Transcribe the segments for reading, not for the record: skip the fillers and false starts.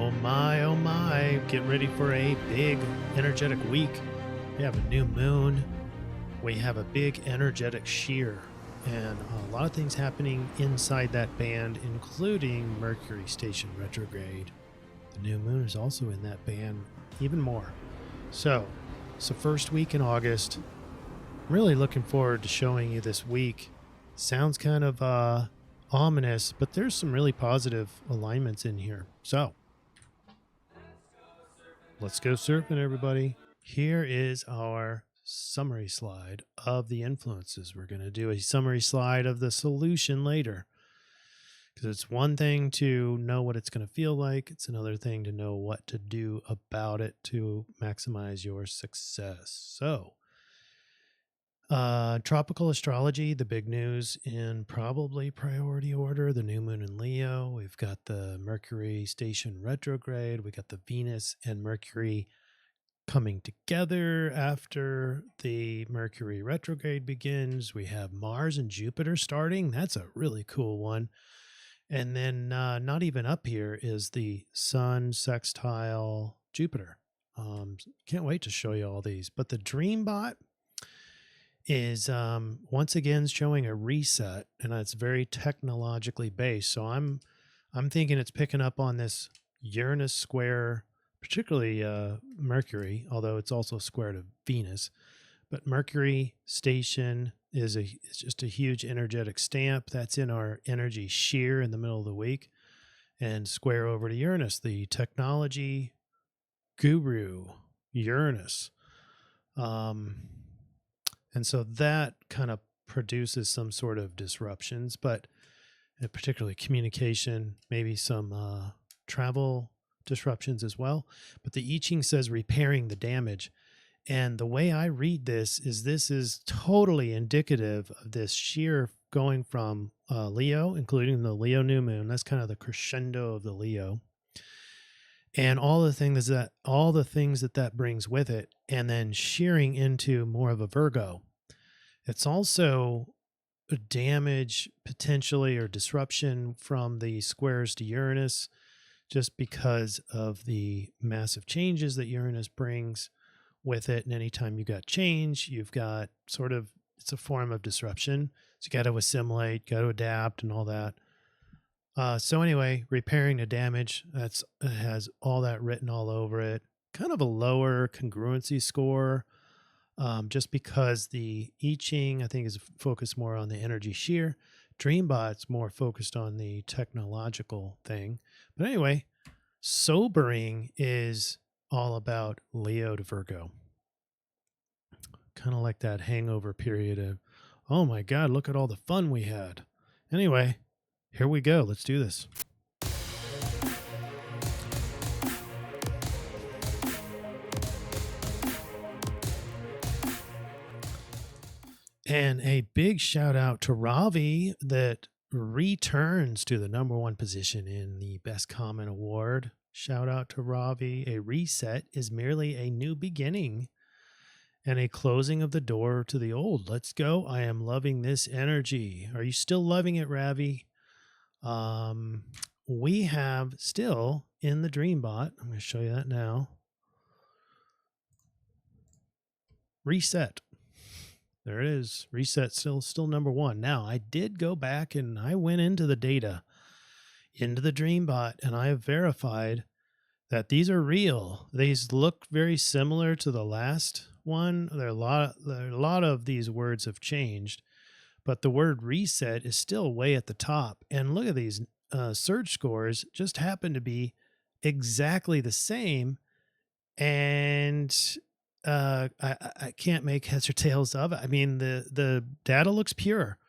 oh my, get ready for a big energetic week. We have a new moon. We have a big energetic shear and a lot of things happening inside that band, including Mercury station retrograde. The new moon is also in that band even more. So it's the first week in August. I'm really looking forward to showing you this week. Sounds kind of ominous, but there's some really positive alignments in here. So let's go surfing, everybody. Here is our summary slide of the influences. We're going to do a summary slide of the solution later, because it's one thing to know what it's going to feel like. It's another thing to know what to do about it to maximize your success. So tropical astrology, the big news in probably priority order, the new moon in Leo. We've got the Mercury station retrograde. We got the Venus and Mercury coming together after the Mercury retrograde begins. We have Mars and Jupiter starting. That's a really cool one. And then not even up here is the Sun sextile Jupiter. Can't wait to show you all these. But the Dreambot is once again showing a reset, and it's very technologically based. So I'm thinking it's picking up on this Uranus square, particularly Mercury, although it's also square to Venus. But Mercury station is just a huge energetic stamp that's in our energy shear in the middle of the week, and square over to Uranus, the technology guru Uranus. And so that kind of produces some sort of disruptions, but particularly communication, maybe some travel disruptions as well. But the I-Ching says repairing the damage. And the way I read this is totally indicative of this sheer going from Leo, including the Leo new moon. That's kind of the crescendo of the Leo. And all the things that brings with it, and then shearing into more of a Virgo. It's also a damage potentially or disruption from the squares to Uranus, just because of the massive changes that Uranus brings with it. And anytime you got change, you've got it's a form of disruption. So you got to assimilate, got to adapt and all that. So anyway, repairing the damage, it has all that written all over it. Kind of a lower congruency score, just because the I-Ching, I think, is focused more on the energy shear. Dreambot's more focused on the technological thing. But anyway, sobering is all about Leo to Virgo. Kind of like that hangover period of, oh my God, look at all the fun we had. Anyway, here we go. Let's do this. And a big shout out to Ravi that returns to the #1 position in the Best Comment Award. Shout out to Ravi. A reset is merely a new beginning and a closing of the door to the old. Let's go. I am loving this energy. Are you still loving it, Ravi? We have still in the Dreambot, I'm going to show you that now. Reset. There it is. Reset still #1. Now, I did go back and I went into the data, into the Dreambot, and I have verified that these are real. These look very similar to the last one. There are a lot of these words have changed, but the word reset is still way at the top. And look at these search scores just happen to be exactly the same. And I can't make heads or tails of it. I mean, the data looks pure.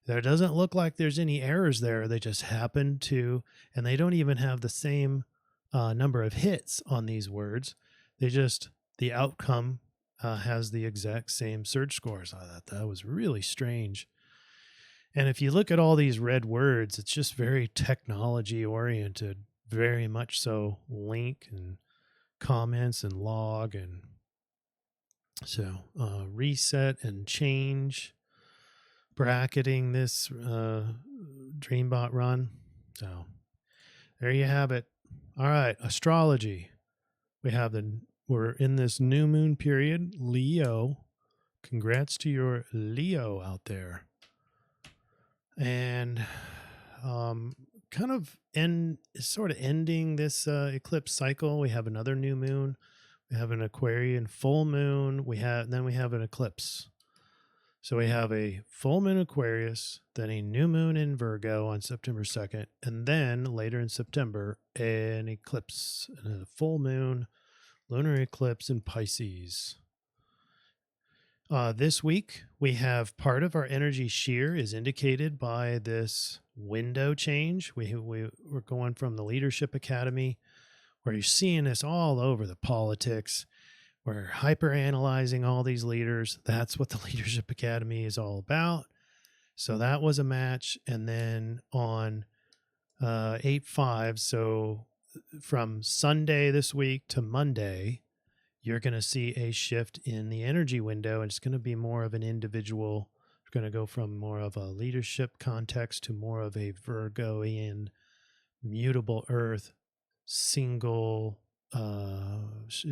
There doesn't look like there's any errors there. They just happen to, and they don't even have the same number of hits on these words. The outcome has the exact same search scores. I thought that was really strange. And if you look at all these red words, it's just very technology oriented, very much so. Link and comments and log, and so reset and change, bracketing this Dreambot run. So there you have it. All right, astrology. We're in this new moon period, Leo. Congrats to your Leo out there. And kind of ending this eclipse cycle. We have another new moon. We have an Aquarian full moon. Then we have an eclipse. So we have a full moon Aquarius, then a new moon in Virgo on September 2nd, and then later in September, an eclipse, a full moon, lunar eclipse in Pisces. This week, we have part of our energy shear is indicated by this window change. We're going from the Leadership Academy, where you're seeing this all over the politics. We're hyper analyzing all these leaders. That's what the Leadership Academy is all about. So that was a match. And then on 8/5, so from Sunday this week to Monday, you're going to see a shift in the energy window. And it's going to be more of an individual. We're going to go from more of a leadership context to more of a Virgoian, mutable earth, single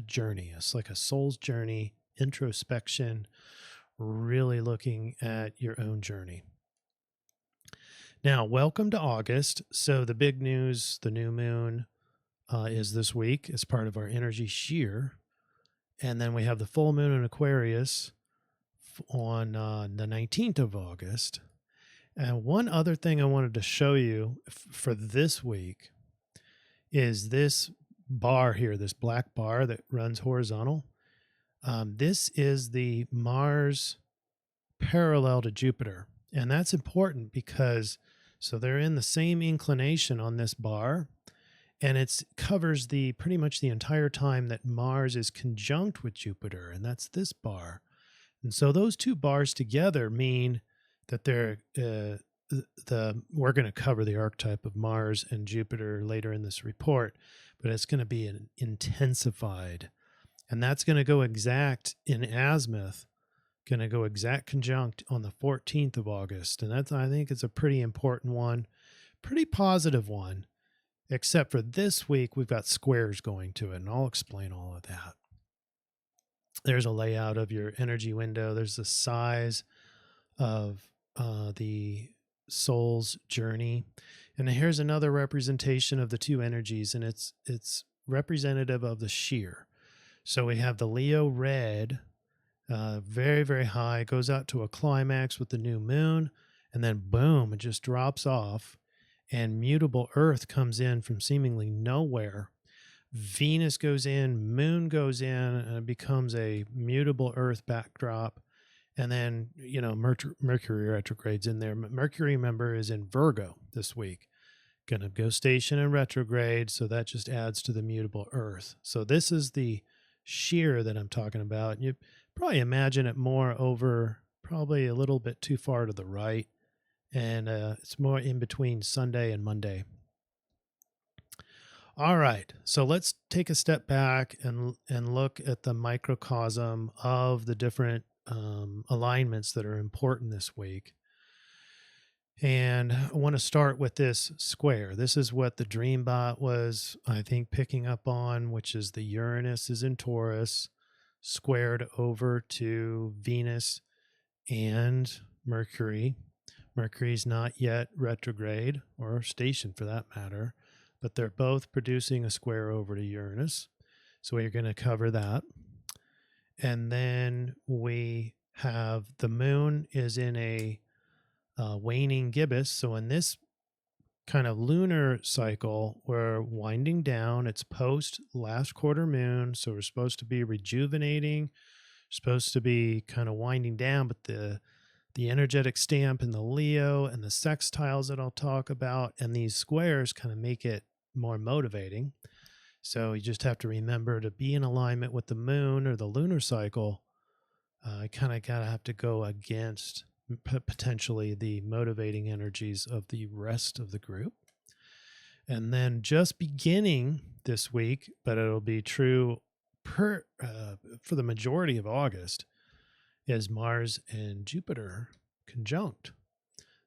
journey. It's like a soul's journey, introspection, really looking at your own journey. Now, welcome to August. So the big news, the new moon is this week as part of our energy shear. And then we have the full moon in Aquarius on the 19th of August. And one other thing I wanted to show you for this week is this bar here, this black bar that runs horizontal. This is the Mars parallel to Jupiter. And that's important because so they're in the same inclination on this bar, and it covers pretty much the entire time that Mars is conjunct with Jupiter, and that's this bar. And so those two bars together mean that we're going to cover the archetype of Mars and Jupiter later in this report, but it's going to be an intensified, and that's going to go exact in azimuth, going to go exact conjunct on the 14th of August. And I think it's a pretty important one, pretty positive one, except for this week, we've got squares going to it, and I'll explain all of that. There's a layout of your energy window. There's the size of the soul's journey. And here's another representation of the two energies, and it's representative of the shear. So we have the Leo red, very, very high, goes out to a climax with the new moon, and then boom, it just drops off, and mutable earth comes in from seemingly nowhere. Venus goes in, moon goes in, and it becomes a mutable earth backdrop. And then, Mercury retrogrades in there. Mercury, remember, is in Virgo this week. Going to go station in retrograde, so that just adds to the mutable earth. So this is the shear that I'm talking about. You probably imagine it more over, probably a little bit too far to the right. And it's more in between Sunday and Monday. All right, so let's take a step back and look at the microcosm of the different alignments that are important this week. And I want to start with this square. This is what the Dreambot was, I think, picking up on, which is the Uranus is in Taurus, squared over to Venus and Mercury. Mercury's not yet retrograde, or station for that matter, but they're both producing a square over to Uranus. So we're going to cover that. And then we have the moon is in a waning gibbous. So in this kind of lunar cycle, we're winding down. It's post last quarter moon. So we're supposed to be rejuvenating, supposed to be kind of winding down, but the energetic stamp in the Leo and the sextiles that I'll talk about and these squares kind of make it more motivating. So you just have to remember to be in alignment with the moon or the lunar cycle. I kind of have to go against potentially the motivating energies of the rest of the group. And then just beginning this week, but it'll be true for the majority of August, is Mars and Jupiter conjunct.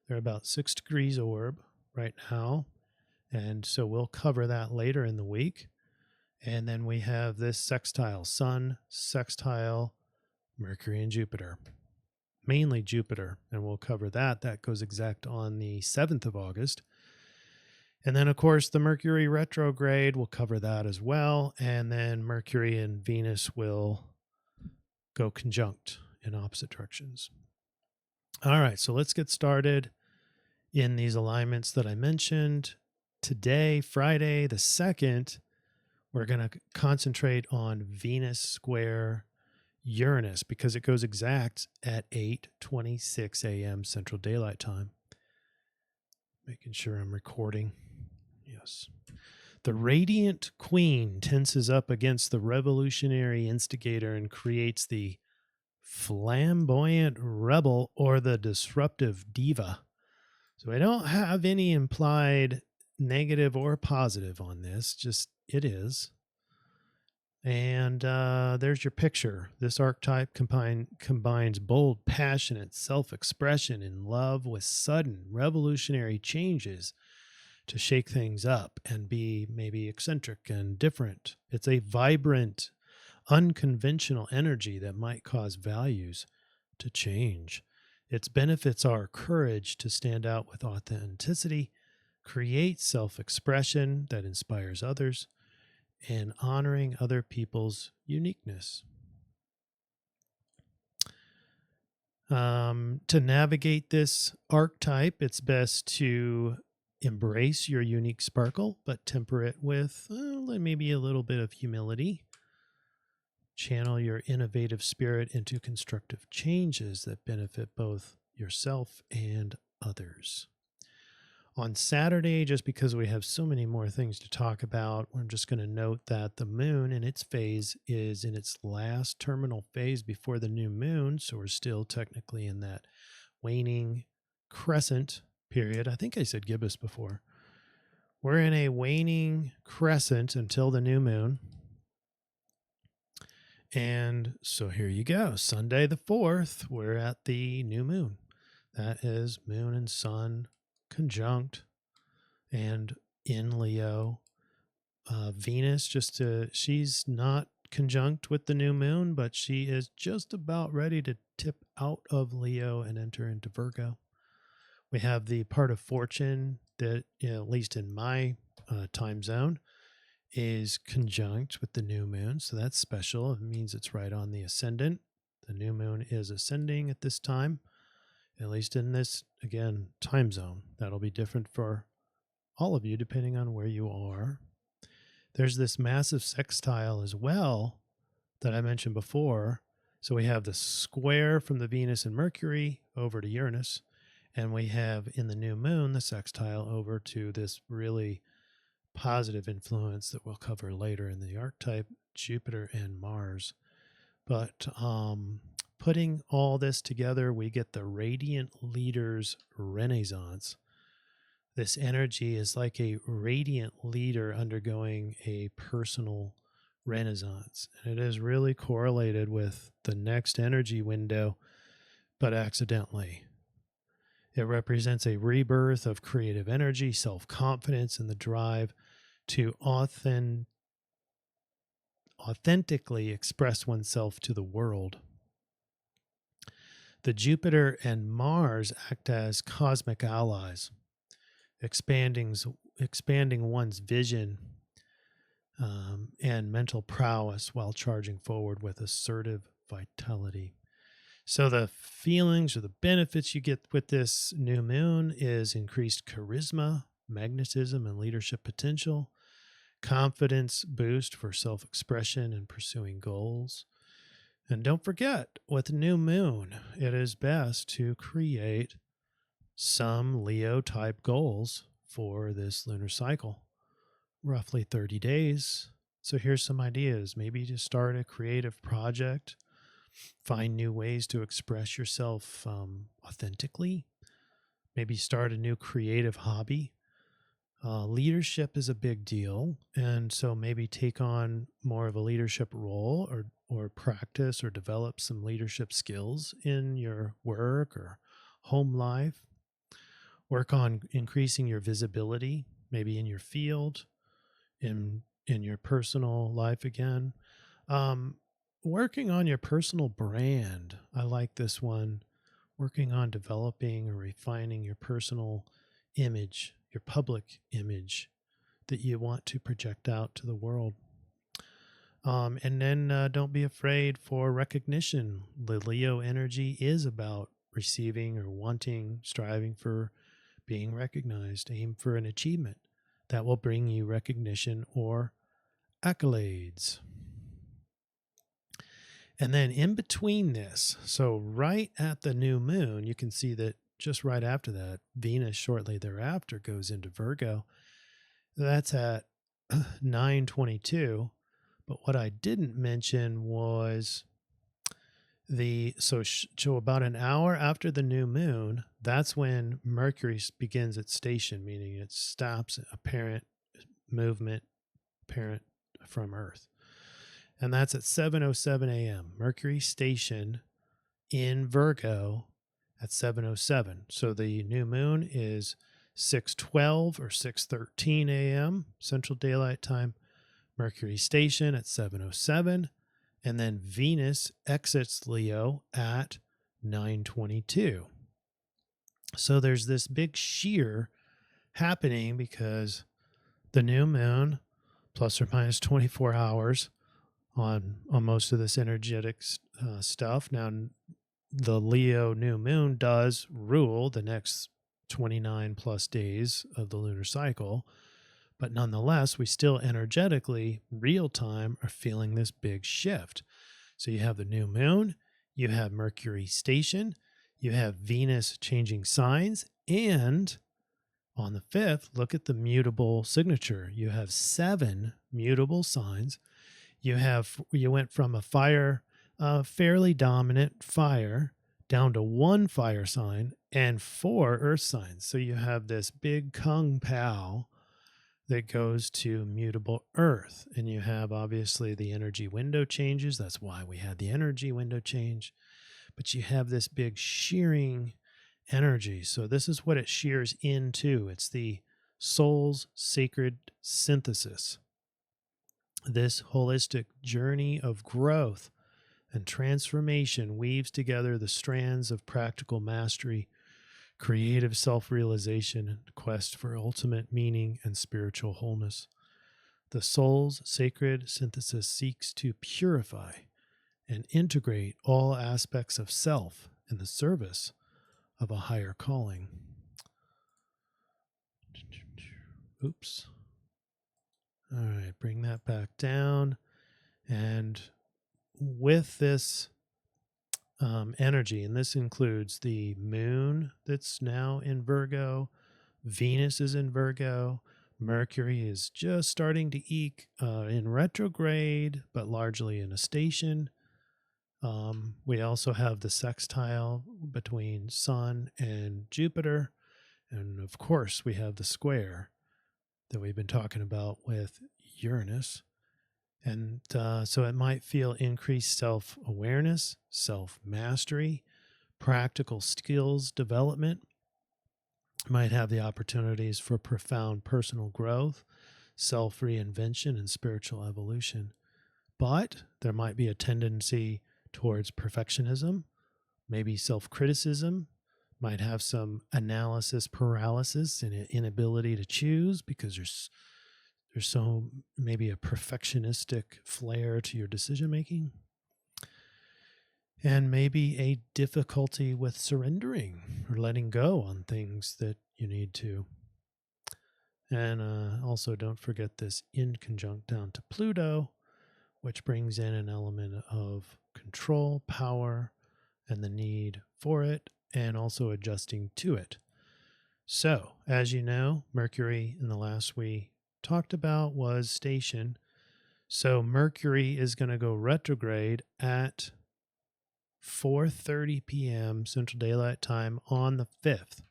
They're about 6 degrees orb right now. And so we'll cover that later in the week. And then we have this sextile, Sun, sextile, Mercury and Jupiter, mainly Jupiter. And we'll cover that. That goes exact on the 7th of August. And then, of course, the Mercury retrograde, we'll cover that as well. And then Mercury and Venus will go conjunct in opposite directions. All right, so let's get started in these alignments that I mentioned. Today, Friday the 2nd, we're going to concentrate on Venus square Uranus because it goes exact at 8:26 a.m. Central Daylight Time. Making sure I'm recording. Yes. The radiant queen tenses up against the revolutionary instigator and creates the flamboyant rebel or the disruptive diva. So I don't have any implied negative or positive on this, just it is. And there's your picture. This archetype combines bold, passionate self-expression in love with sudden revolutionary changes to shake things up and be maybe eccentric and different. It's a vibrant, unconventional energy that might cause values to change. Its benefits are courage to stand out with authenticity, create self-expression that inspires others, and honoring other people's uniqueness. To navigate this archetype, it's best to embrace your unique sparkle, but temper it with maybe a little bit of humility. Channel your innovative spirit into constructive changes that benefit both yourself and others. On Saturday, just because we have so many more things to talk about, we're just going to note that the moon in its phase is in its last terminal phase before the new moon. So we're still technically in that waning crescent period. I think I said gibbous before. We're in a waning crescent until the new moon. And so here you go. Sunday the 4th, we're at the new moon. That is moon and sun conjunct and in Leo. Venus, she's not conjunct with the new moon, but she is just about ready to tip out of Leo and enter into Virgo. We have the part of fortune that, at least in my time zone, is conjunct with the new moon. So that's special. It means it's right on the ascendant. The new moon is ascending at this time, at least in this, again, time zone. That'll be different for all of you depending on where you are. There's this massive sextile as well that I mentioned before. So we have the square from the Venus and Mercury over to Uranus. And we have in the new moon the sextile over to this really positive influence that we'll cover later in the archetype, Jupiter and Mars. But putting all this together, we get the Radiant Leaders Renaissance. This energy is like a radiant leader undergoing a personal renaissance. And it is really correlated with the next energy window, but accidentally. It represents a rebirth of creative energy, self-confidence, and the drive to authentically express oneself to the world. The Jupiter and Mars act as cosmic allies, expanding one's vision and mental prowess while charging forward with assertive vitality. So the feelings or the benefits you get with this new moon is increased charisma, magnetism, and leadership potential, confidence boost for self-expression and pursuing goals. And don't forget, with the new moon, it is best to create some Leo-type goals for this lunar cycle, roughly 30 days. So here's some ideas. Maybe to start a creative project, find new ways to express yourself authentically, maybe start a new creative hobby. Leadership is a big deal, and so maybe take on more of a leadership role or practice or develop some leadership skills in your work or home life. Work on increasing your visibility, maybe in your field, in your personal life again. Um, Working on your personal brand. I like this one. Working on developing or refining your personal image, your public image that you want to project out to the world. And then don't be afraid for recognition. The Leo energy is about receiving or wanting, striving for being recognized. Aim for an achievement that will bring you recognition or accolades. And then in between this, so right at the new moon, you can see that just right after that, Venus shortly thereafter goes into Virgo. That's at 9:22. But what I didn't mention was so about an hour after the new moon, that's when Mercury begins its station, meaning it stops apparent movement, apparent from Earth. And that's at 7:07 a.m. Mercury station in Virgo at 7:07. So the new moon is 6:12 or 6:13 a.m. Central Daylight Time. Mercury station at 7:07, and then Venus exits Leo at 9:22. So there's this big shear happening because the new moon, plus or minus 24 hours on most of this energetic stuff. Now, the Leo new moon does rule the next 29 plus days of the lunar cycle. But nonetheless, we still energetically, real time, are feeling this big shift. So you have the new moon, you have Mercury station, you have Venus changing signs, and on the 5th, look at the mutable signature. You have 7 mutable signs. You went from a fire, fairly dominant fire, down to 1 fire sign and 4 earth signs. So you have this big Kung Pao that goes to mutable earth. And you have obviously the energy window changes. That's why we had the energy window change. But you have this big shearing energy. So this is what it shears into. It's the soul's sacred synthesis. This holistic journey of growth and transformation weaves together the strands of practical mastery, creative self-realization, and quest for ultimate meaning and spiritual wholeness. The soul's sacred synthesis seeks to purify and integrate all aspects of self in the service of a higher calling. Oops. All right, bring that back down. And with this energy, and this includes the moon that's now in Virgo, Venus is in Virgo, Mercury is just starting to eke in retrograde, but largely in a station. We also have the sextile between Sun and Jupiter. And of course, we have the square that we've been talking about with Uranus. And so it might feel increased self-awareness, self-mastery, practical skills development. Might have the opportunities for profound personal growth, self-reinvention, and spiritual evolution. But there might be a tendency towards perfectionism, maybe self-criticism, might have some analysis paralysis and an inability to choose because there's so maybe a perfectionistic flair to your decision making, and maybe a difficulty with surrendering or letting go on things that you need to. And also don't forget this inconjunct down to Pluto, which brings in an element of control, power, and the need for it, and also adjusting to it. So, as you know, Mercury in the last we talked about was station. So Mercury is going to go retrograde at 4:30 p.m. Central Daylight Time on the 5th.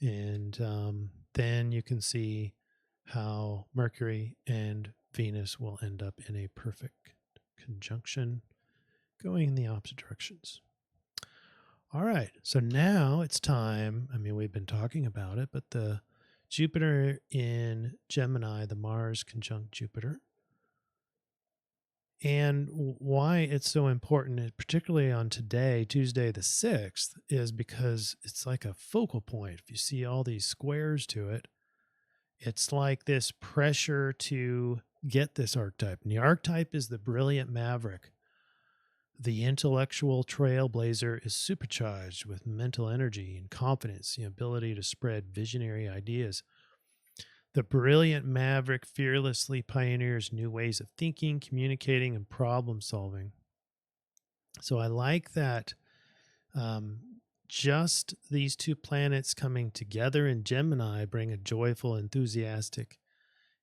And then you can see how Mercury and Venus will end up in a perfect conjunction going in the opposite directions. All right, so now it's time. I mean, we've been talking about it, but the Jupiter in Gemini, the Mars conjunct Jupiter. And why it's so important, particularly on today, Tuesday the 6th, is because it's like a focal point. If you see all these squares to it, it's like this pressure to get this archetype. And the archetype is the brilliant maverick. The intellectual trailblazer is supercharged with mental energy and confidence, the ability to spread visionary ideas. The brilliant maverick fearlessly pioneers new ways of thinking, communicating, and problem solving. So I like that just these two planets coming together in Gemini bring a joyful, enthusiastic,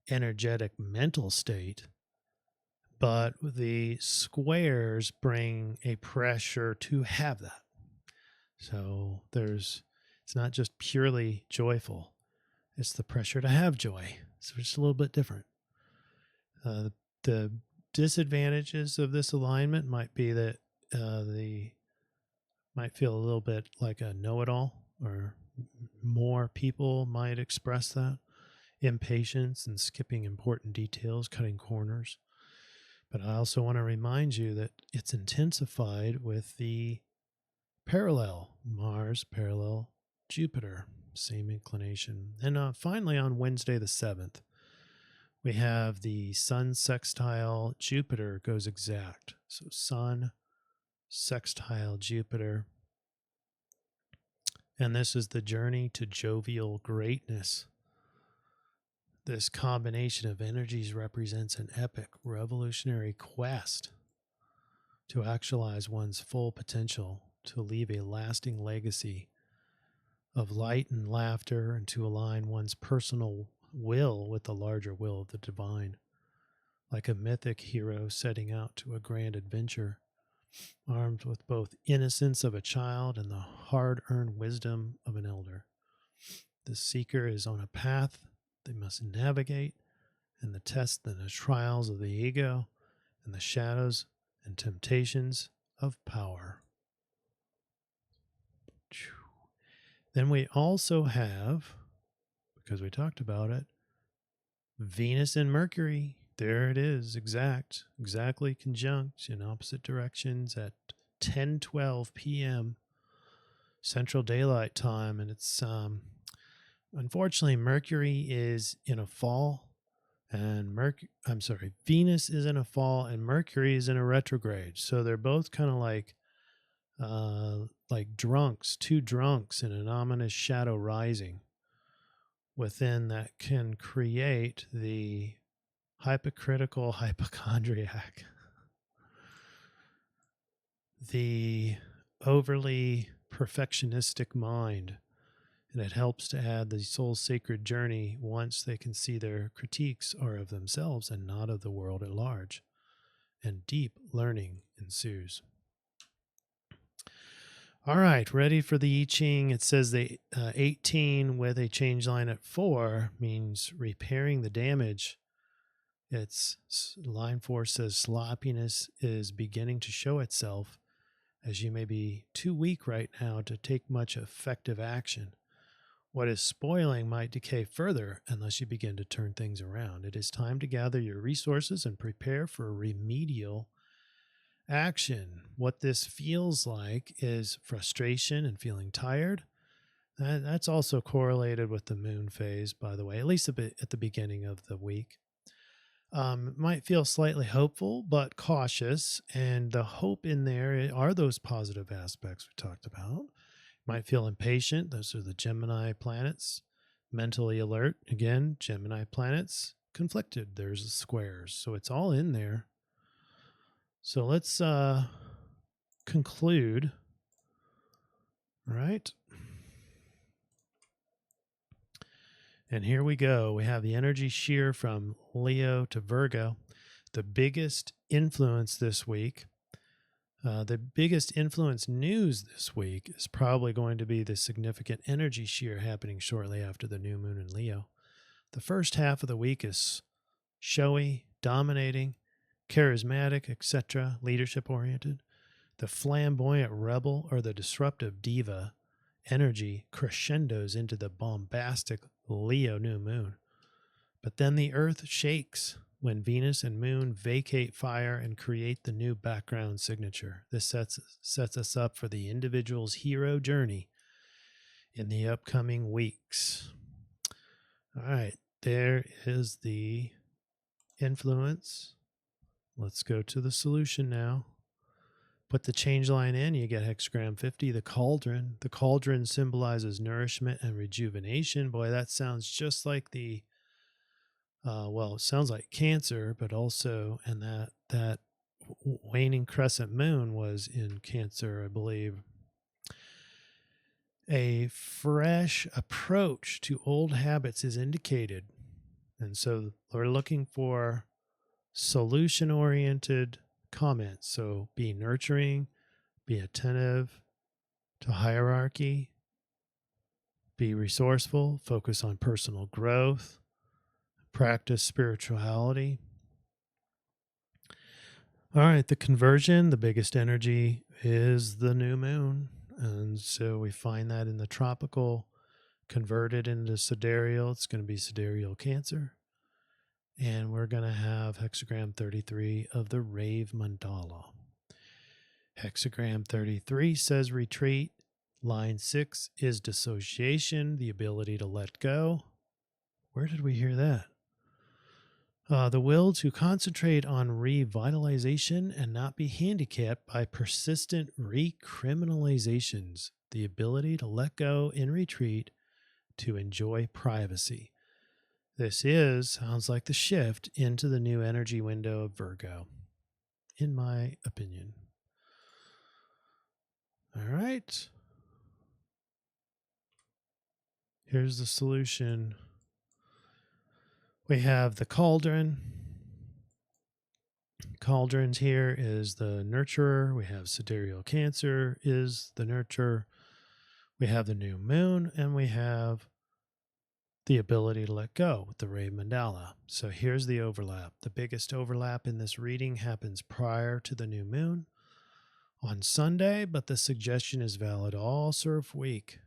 energetic mental state. But the squares bring a pressure to have that. So it's not just purely joyful. It's the pressure to have joy. So it's a little bit different. The disadvantages of this alignment might be that might feel a little bit like a know-it-all, or more people might express that. Impatience and skipping important details, cutting corners. But I also want to remind you that it's intensified with the parallel, Mars parallel Jupiter. Same inclination. And finally, on Wednesday the 7th, we have the Sun sextile Jupiter goes exact. So Sun sextile Jupiter. And this is the journey to jovial greatness. This combination of energies represents an epic, revolutionary quest to actualize one's full potential, to leave a lasting legacy of light and laughter, and to align one's personal will with the larger will of the divine, like a mythic hero setting out to a grand adventure, armed with both innocence of a child and the hard-earned wisdom of an elder. The seeker is on a path they must navigate, and the tests and the trials of the ego and the shadows and temptations of power. Then we also have, because we talked about it, Venus and Mercury. There it is, exactly conjunct in opposite directions at 10:12 p.m. Central Daylight Time. And it's, unfortunately, Mercury is in a fall, and Venus is in a fall, and Mercury is in a retrograde. So they're both kind of like drunks, two drunks in an ominous shadow rising within that can create the hypocritical hypochondriac, the overly perfectionistic mind. And it helps to add the soul's sacred journey once they can see their critiques are of themselves and not of the world at large. And deep learning ensues. All right, ready for the I-Ching. It says the 18 with a change line at 4 means repairing the damage. It's line 4 says sloppiness is beginning to show itself, as you may be too weak right now to take much effective action. What is spoiling might decay further unless you begin to turn things around. It is time to gather your resources and prepare for remedial action. What this feels like is frustration and feeling tired. That's also correlated with the moon phase, by the way, at least a bit at the beginning of the week. Might feel slightly hopeful, but cautious. And the hope in there are those positive aspects we talked about. Might feel impatient. Those are the Gemini planets. Mentally alert. Again, Gemini planets. Conflicted. There's the squares. So it's all in there. So let's conclude. All right. And here we go. We have the energy shear from Leo to Virgo. The biggest influence this week, the biggest influence news this week is probably going to be the significant energy shear happening shortly after the new moon in Leo. The first half of the week is showy, dominating, charismatic, etc., leadership-oriented. The flamboyant rebel or the disruptive diva energy crescendos into the bombastic Leo new moon. But then the earth shakes when Venus and moon vacate fire and create the new background signature. This sets us up for the individual's hero journey in the upcoming weeks. All right, there is the influence. Let's go to the solution now. Put the change line in, you get hexagram 50, the cauldron. The cauldron symbolizes nourishment and rejuvenation. Boy, that sounds just like the, it sounds like Cancer, but also, and that waning crescent moon was in Cancer, I believe. A fresh approach to old habits is indicated. And so we're looking for solution-oriented comments. So be nurturing, be attentive to hierarchy, be resourceful, focus on personal growth, practice spirituality. All right, the conversion, the biggest energy is the new moon. And so we find that in the tropical, converted into sidereal. It's going to be sidereal Cancer. And we're going to have hexagram 33 of the Rave Mandala. Hexagram 33 says retreat. Line 6 is dissociation, the ability to let go. Where did we hear that? The will to concentrate on revitalization and not be handicapped by persistent recriminalizations. The ability to let go in retreat to enjoy privacy. This sounds like the shift into the new energy window of Virgo, in my opinion. All right. Here's the solution. We have the cauldron. Cauldrons here is the nurturer. We have sidereal Cancer is the nurturer. We have the new moon, and we have the ability to let go with the Rave Mandala. So here's the overlap. The biggest overlap in this reading happens prior to the new moon on Sunday, but the suggestion is valid all CIRF week.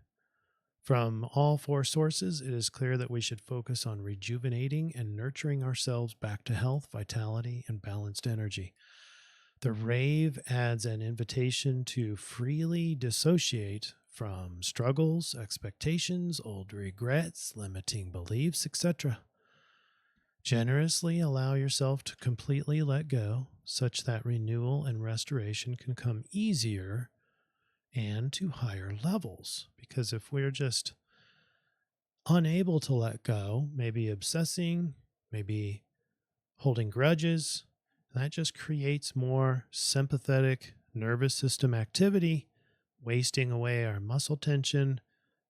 From all 4 sources, it is clear that we should focus on rejuvenating and nurturing ourselves back to health, vitality, and balanced energy. The rave adds an invitation to freely dissociate from struggles, expectations, old regrets, limiting beliefs, etc. Generously allow yourself to completely let go, such that renewal and restoration can come easier and to higher levels. Because if we're just unable to let go, maybe obsessing, maybe holding grudges, that just creates more sympathetic nervous system activity, wasting away our muscle tension,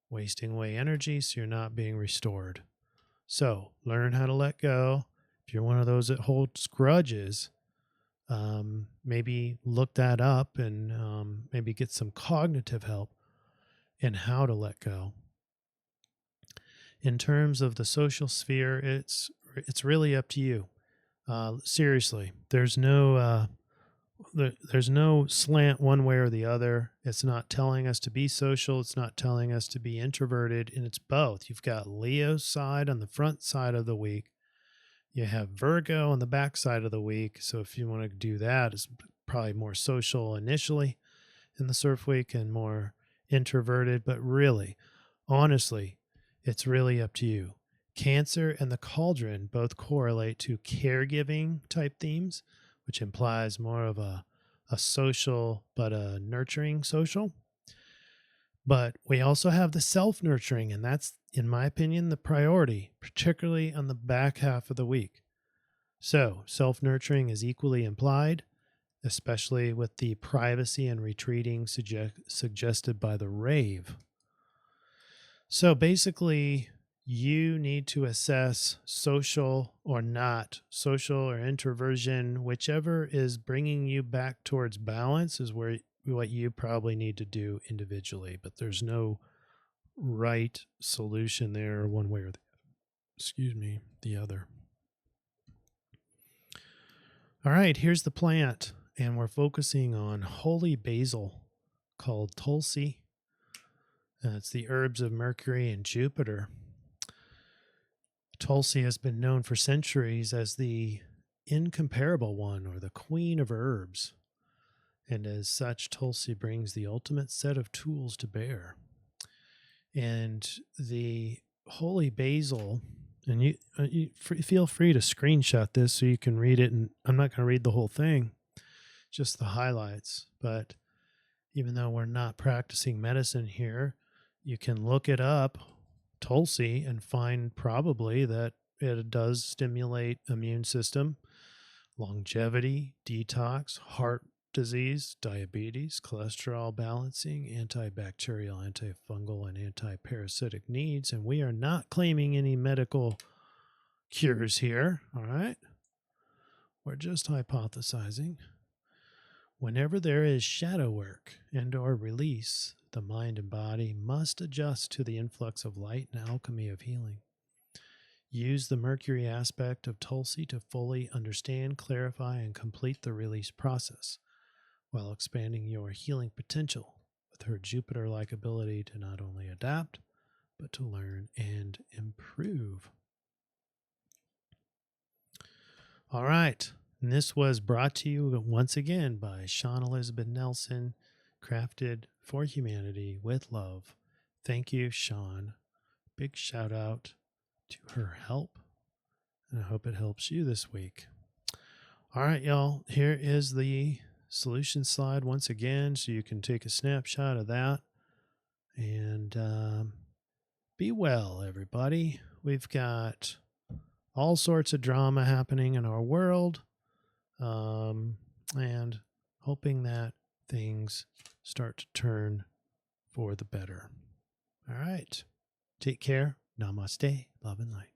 wasting away energy, so you're not being restored. So learn how to let go. If you're one of those that holds grudges, maybe look that up and maybe get some cognitive help in how to let go. In terms of the social sphere, it's really up to you. Seriously, there's no slant one way or the other. It's not telling us to be social. It's not telling us to be introverted, and it's both. You've got Leo's side on the front side of the week. You have Virgo on the back side of the week. So if you want to do that, it's probably more social initially in the CIRF week and more introverted. But really, honestly, it's really up to you. Cancer and the cauldron both correlate to caregiving type themes, which implies more of a social, but a nurturing social. But we also have the self-nurturing, and that's, in my opinion, the priority, particularly on the back half of the week. So self-nurturing is equally implied, especially with the privacy and retreating suggested by the rave. So basically, you need to assess social or not, social or introversion, whichever is bringing you back towards balance is what you probably need to do individually, but there's no right solution there one way or the other. All right, here's the plant, and we're focusing on holy basil called Tulsi. It's the herbs of Mercury and Jupiter. Tulsi has been known for centuries as the incomparable one, or the queen of herbs. And as such, Tulsi brings the ultimate set of tools to bear. And the holy basil, and you feel free to screenshot this so you can read it. And I'm not going to read the whole thing, just the highlights. But even though we're not practicing medicine here, you can look it up, Tulsi, and find probably that it does stimulate immune system, longevity, detox, heart disease, diabetes, cholesterol balancing, antibacterial, antifungal, and antiparasitic needs. And we are not claiming any medical cures here, all right? We're just hypothesizing. Whenever there is shadow work and or release, the mind and body must adjust to the influx of light and alchemy of healing. Use the Mercury aspect of Tulsi to fully understand, clarify, and complete the release process, while expanding your healing potential with her Jupiter-like ability to not only adapt, but to learn and improve. All right. And this was brought to you once again by Sean Elizabeth Nelson, crafted for humanity with love. Thank you, Sean. Big shout out to her help. And I hope it helps you this week. All right, y'all. Here is the solution slide once again, so you can take a snapshot of that. And be well, everybody. We've got all sorts of drama happening in our world, and hoping that things start to turn for the better. All right. Take care. Namaste. Love and light.